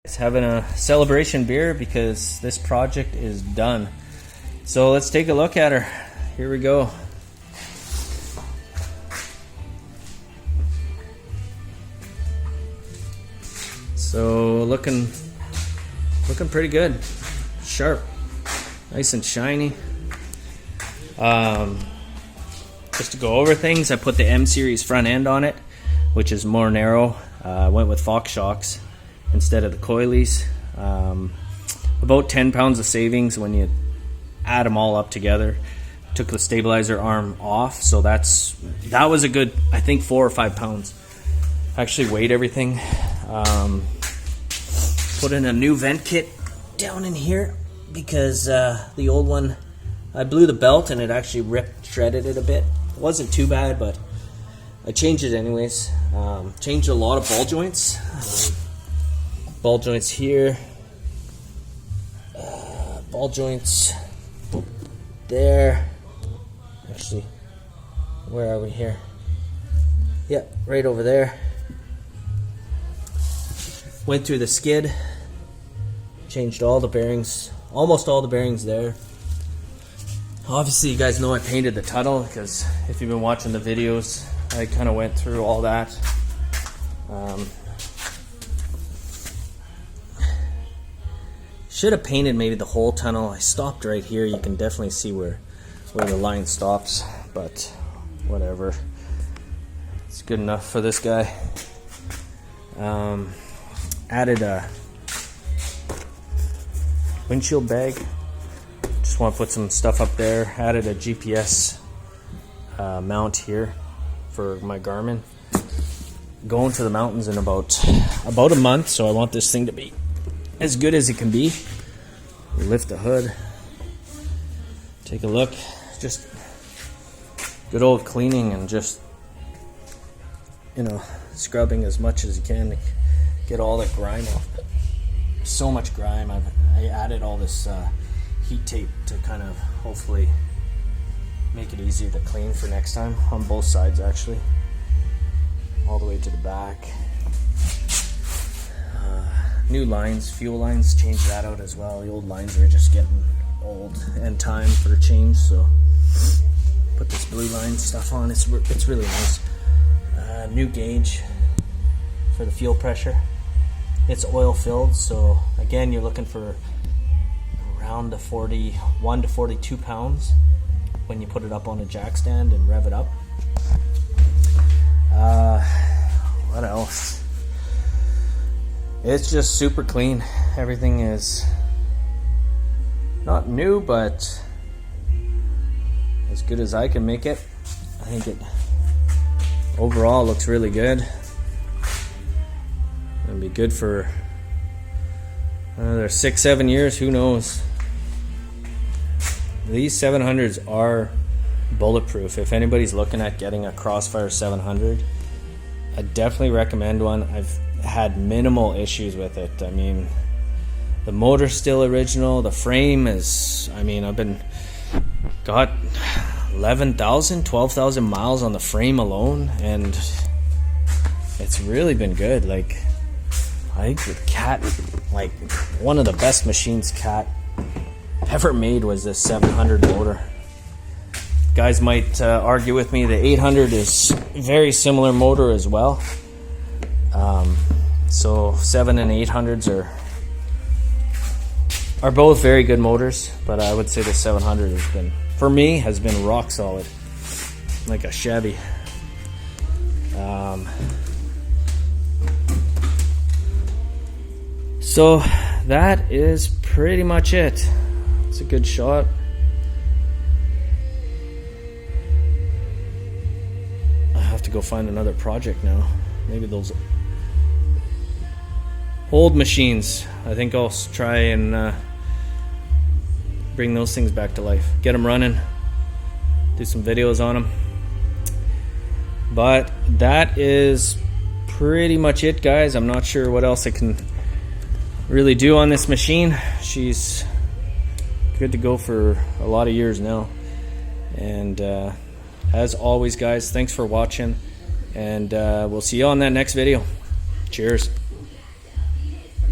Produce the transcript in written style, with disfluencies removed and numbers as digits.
Having a celebration beer because this project is done. So let's take a look at her. Here we go. So looking pretty good. Sharp, nice and shiny. Just to go over things, I put the M series front end on it, which is more narrow. I went with Fox shocks instead of the coilies. About 10 pounds of savings when you add them all up together. Took the stabilizer arm off, so that was a good, I think, 4 or 5 pounds. Actually weighed everything. Put in a new vent kit down in here because the old one, I blew the belt and it actually shredded it a bit. It wasn't too bad, but I changed it anyways. Changed a lot of ball joints. Ball joints here, ball joints there. Actually, where are we here? Yep, right over there. Went through the skid, changed all the bearings, almost all the bearings there. Obviously, you guys know I painted the tunnel because if you've been watching the videos, I kind of went through all that. Should have painted maybe the whole tunnel. I stopped right here. You can definitely see where the line stops, but whatever. It's good enough for this guy. Added a windshield bag. Just want to put some stuff up there. Added a GPS mount here for my Garmin. Going to the mountains in about a month, so I want this thing to be as good as it can be. Lift the hood, take a look. Just good old cleaning and just, you know, scrubbing as much as you can to get all that grime off. So much grime. I added all this heat tape to kind of hopefully make it easier to clean for next time, on both sides actually, all the way to the back. New lines, fuel lines, changed that out as well. The old lines are just getting old and time for a change, so put this blue line stuff on. It's really nice. New gauge for the fuel pressure. It's oil filled, so again you're looking for around the 41 to 42 pounds when you put it up on a jack stand and rev it up. What else? It's just super clean. Everything is not new, but as good as I can make it. I think it overall looks really good. It'll be good for another 6-7 years, who knows. These 700s are bulletproof. If anybody's looking at getting a Crossfire 700, I definitely recommend one. I've had minimal issues with it. I mean, the motor's still original. The frame is, I mean, got 11,000, 12,000 miles on the frame alone, and it's really been good. Like, I think with Cat, like, one of the best machines Cat ever made was this 700 motor. Guys might argue with me. The 800 is very similar motor as well. So 7 and 800s are both very good motors, but I would say the 700 has been rock solid, like a Chevy. So that is pretty much it. It's a good shot. I have to go find another project now. Maybe those old machines. I think I'll try and bring those things back to life. Get them running. Do some videos on them. But that is pretty much it, guys. I'm not sure what else I can really do on this machine. She's good to go for a lot of years now. And as always, guys, thanks for watching. And we'll see you on that next video. Cheers.